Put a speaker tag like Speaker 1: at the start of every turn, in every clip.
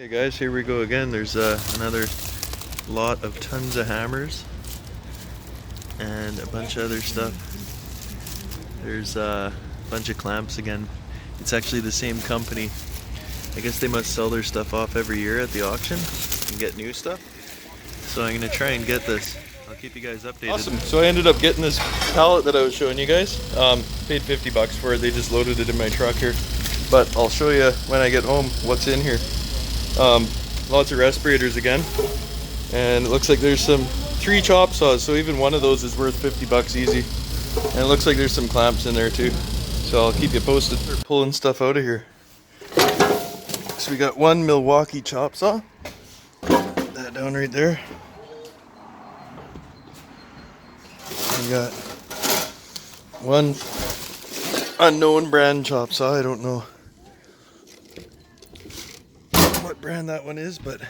Speaker 1: Hey guys, here we go again. There's another lot of tons of hammers and a bunch of other stuff. There's a bunch of clamps again. It's actually the same company. I guess they must sell their stuff off every year at the auction and get new stuff. So I'm gonna try and get this. I'll keep you guys updated. Awesome. So I ended up getting this pallet that I was showing you guys. Paid 50 bucks for it. They just loaded it in my truck here. But I'll show you when I get home what's in here. Lots of respirators again, and it looks like there's 3 chop saws, so even one of those is worth 50 bucks easy. And it looks like there's some clamps in there too, so I'll keep you posted. Start pulling stuff out of here. So we got one Milwaukee chop saw, put that down right there. We got one unknown brand chop saw. I don't know what brand that one is, but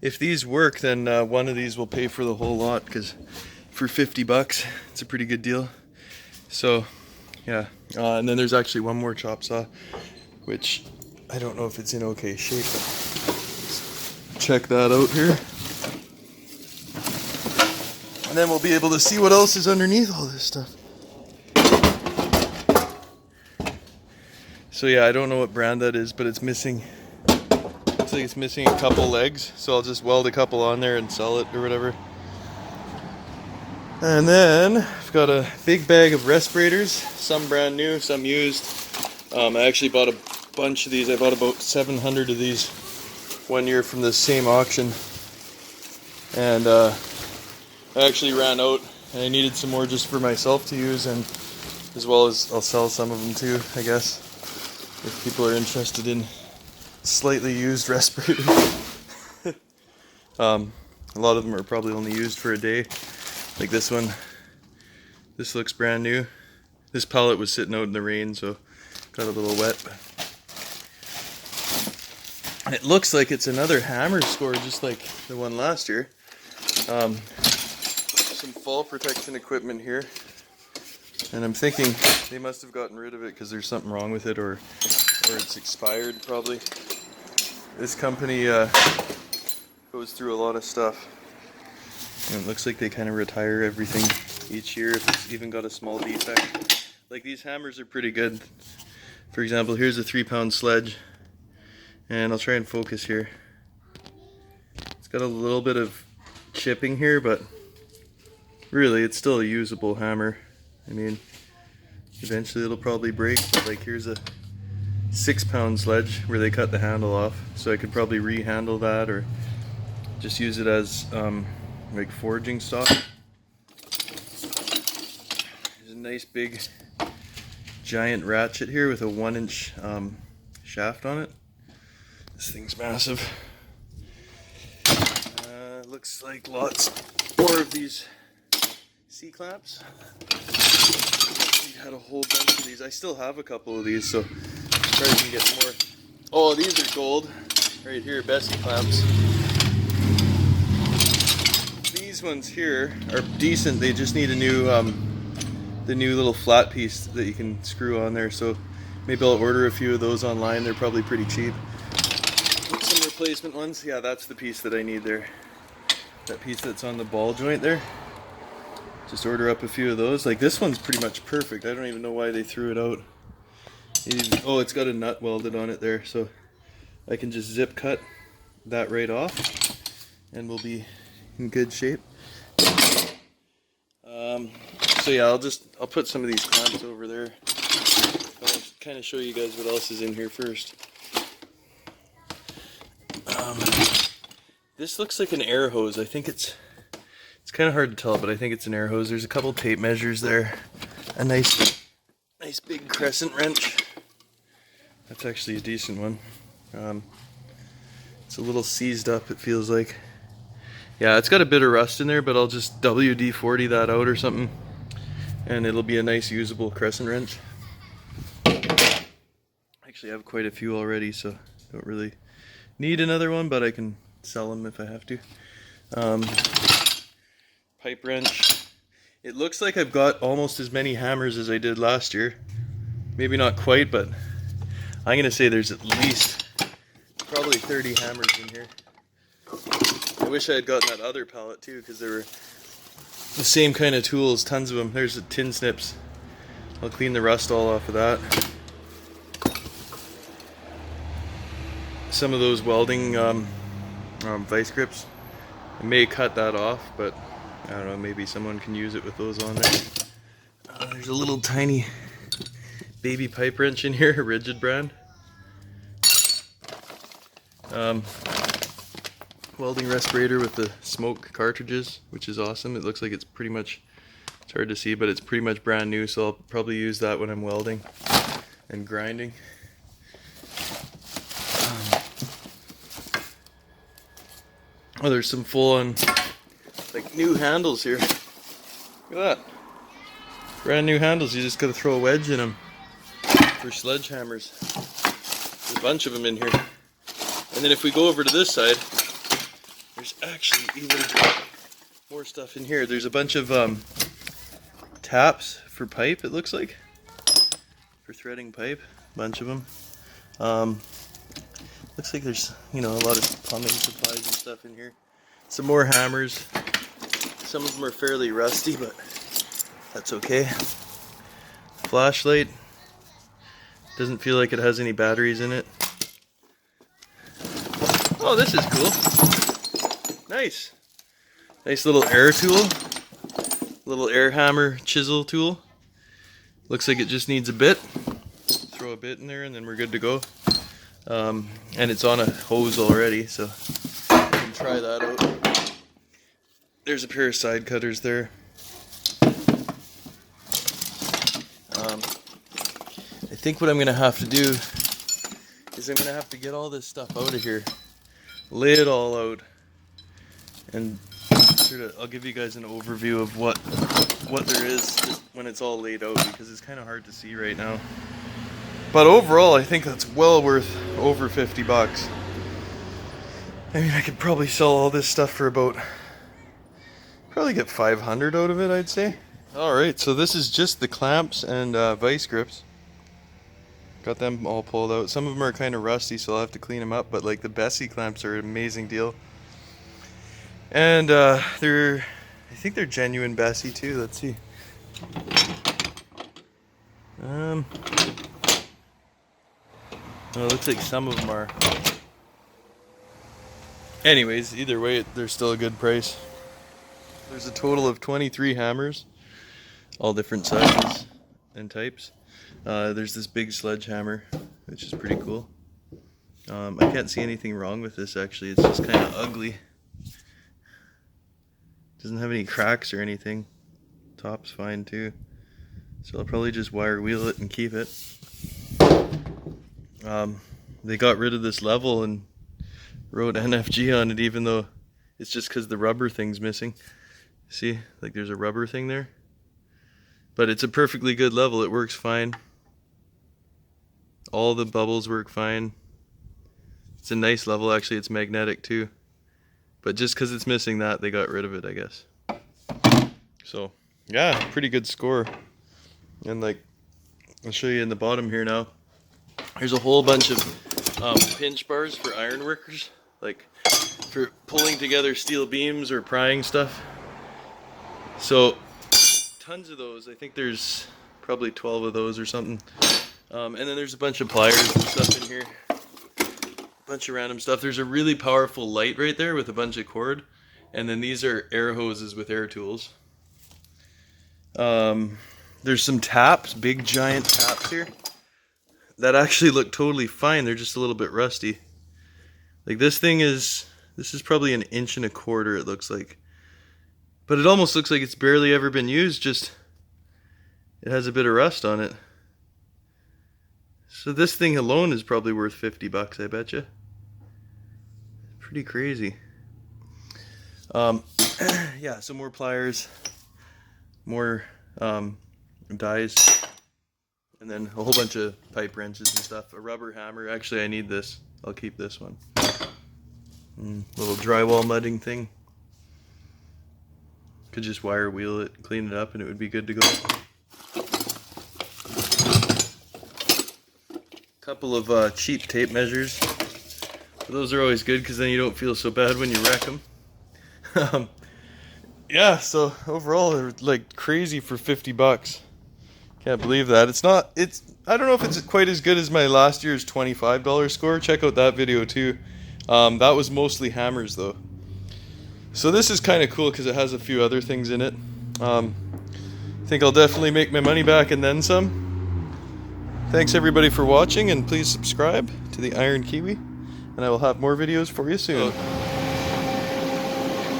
Speaker 1: if these work, then one of these will pay for the whole lot, because for 50 bucks it's a pretty good deal. So yeah, and then there's actually one more chop saw, which I don't know if it's in okay shape, but let's check that out here, and then we'll be able to see what else is underneath all this stuff. So yeah, I don't know what brand that is, but it's missing. Looks like it's missing a couple legs, so I'll just weld a couple on there and sell it or whatever. And then I've got a big bag of respirators, some brand new, some used. I actually bought a bunch of these. I bought about 700 of these one year from the same auction, and I actually ran out, and I needed some more just for myself to use, and as well as I'll sell some of them too, I guess, if people are interested in slightly used respirators. A lot of them are probably only used for a day. Like this one, this looks brand new. This pallet was sitting out in the rain, so got a little wet. And it looks like it's another hammer score, just like the one last year. Some fall protection equipment here, and I'm thinking they must have gotten rid of it because there's something wrong with it, or it's expired probably. This company goes through a lot of stuff, and it looks like they kind of retire everything each year if it's even got a small defect. Like, these hammers are pretty good. For example, here's a 3-pound sledge, and I'll try and focus here. It's got a little bit of chipping here, but really it's still a usable hammer. I mean, eventually it'll probably break, but like, here's a 6-pound sledge where they cut the handle off, so I could probably rehandle that or just use it as like forging stock. There's a nice big giant ratchet here with a 1-inch shaft on it. This thing's massive. Looks like lots more of these C-clamps. We had a whole bunch of these. I still have a couple of these, so probably can get more. Oh, these are gold right here, Bessie clamps. These ones here are decent. They just need a new the new little flat piece that you can screw on there, so maybe I'll order a few of those online. They're probably pretty cheap. Some replacement ones. Yeah, that's the piece that I need there, that piece that's on the ball joint there. Just order up a few of those. Like, this one's pretty much perfect. I don't even know why they threw it out. Oh, it's got a nut welded on it there, so I can just zip cut that right off and we'll be in good shape. So yeah, I'll put some of these clamps over there. I'll kind of show you guys what else is in here first. This looks like an air hose. I think it's kind of hard to tell, but I think it's an air hose. There's a couple tape measures there. A nice big crescent wrench. That's actually a decent one. It's a little seized up, it feels like. Yeah, it's got a bit of rust in there, but I'll just WD-40 that out or something, and it'll be a nice usable crescent wrench. Actually, I have quite a few already, so don't really need another one, but I can sell them if I have to. Pipe wrench. It looks like I've got almost as many hammers as I did last year. Maybe not quite, but I'm gonna say there's at least Probably 30 hammers in here. I wish I had gotten that other pallet too, because they were the same kind of tools, tons of them. There's the tin snips. I'll clean the rust all off of that. Some of those welding vice grips, I may cut that off, but I don't know, maybe someone can use it with those on there. There's a little tiny baby pipe wrench in here, a Rigid brand. Welding respirator with the smoke cartridges, which is awesome. It looks like it's pretty much, it's hard to see, but it's pretty much brand new, so I'll probably use that when I'm welding and grinding. Oh, there's some full-on, like, new handles here. Look at that. Brand new handles. You just gotta throw a wedge in them for sledgehammers. There's a bunch of them in here. And then if we go over to this side, there's actually even more stuff in here. There's a bunch of taps for pipe, it looks like. For threading pipe. A bunch of them. Looks like there's, you know, a lot of plumbing supplies and stuff in here. Some more hammers. Some of them are fairly rusty, but that's okay. Flashlight. Doesn't feel like it has any batteries in it. Oh, this is cool. Nice. Nice little air tool. Little air hammer chisel tool. Looks like it just needs a bit. Throw a bit in there and then we're good to go. And it's on a hose already, so we can try that out. There's a pair of side cutters there. I think what I'm going to have to do is I'm going to have to get all this stuff out of here. Lay it all out. And sort of, I'll give you guys an overview of what there is just when it's all laid out, because it's kind of hard to see right now. But overall, I think that's well worth over 50 bucks. I mean, I could probably sell all this stuff for about, probably get 500 out of it, I'd say. Alright, so this is just the clamps and vice grips. Got them all pulled out. Some of them are kind of rusty, so I'll have to clean them up, but like the Bessie clamps are an amazing deal. And I think they're genuine Bessie too, let's see. Well, it looks like some of them are. Anyways, either way, they're still a good price. There's a total of 23 hammers, all different sizes and types. There's this big sledgehammer, which is pretty cool. I can't see anything wrong with this actually, it's just kind of ugly. Doesn't have any cracks or anything. Top's fine too. So I'll probably just wire wheel it and keep it. They got rid of this level and wrote NFG on it, even though it's just because the rubber thing's missing. See, like there's a rubber thing there. But it's a perfectly good level, it works fine. All the bubbles work fine. It's a nice level, actually it's magnetic too. But just because it's missing that, they got rid of it, I guess. So, yeah, pretty good score. And like, I'll show you in the bottom here now. There's a whole bunch of pinch bars for iron workers, like for pulling together steel beams or prying stuff. So, tons of those. I think there's probably 12 of those or something. And then there's a bunch of pliers and stuff in here. Bunch of random stuff. There's a really powerful light right there with a bunch of cord, and then these are air hoses with air tools. There's some taps, big giant taps here that actually look totally fine. They're just a little bit rusty. Like this is probably 1.25 inches, it looks like, but it almost looks like it's barely ever been used, just it has a bit of rust on it. So this thing alone is probably worth 50 bucks, I bet you. Pretty crazy. Yeah, some more pliers, more dies, and then a whole bunch of pipe wrenches and stuff. A rubber hammer. Actually, I need this. I'll keep this one. Little drywall mudding thing. Could just wire wheel it, clean it up, and it would be good to go. Couple of cheap tape measures. So those are always good because then you don't feel so bad when you wreck them. Yeah, so overall they're like crazy for 50 bucks. Can't believe that. I don't know if it's quite as good as my last year's $25 score. Check out that video too. That was mostly hammers though. So this is kind of cool because it has a few other things in it. I think I'll definitely make my money back and then some. Thanks everybody for watching, and please subscribe to the Iron Kiwi, and I will have more videos for you soon. A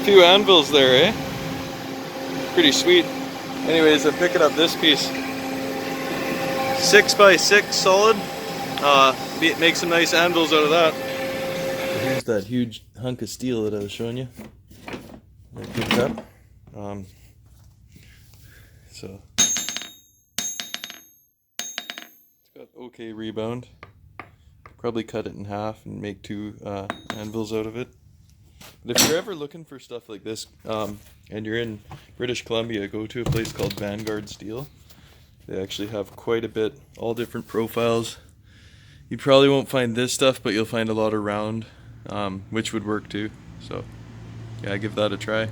Speaker 1: few anvils there, eh? Pretty sweet. Anyways, I'm picking up this piece. 6x6 solid. Make some nice anvils out of that. Here's that huge hunk of steel that I was showing you. I picked up. So it's got okay rebound. Probably cut it in half and make 2 anvils out of it. But if you're ever looking for stuff like this, and you're in British Columbia, go to a place called Vanguard Steel. They actually have quite a bit, all different profiles. You probably won't find this stuff, but you'll find a lot of round, which would work too. So yeah, give that a try.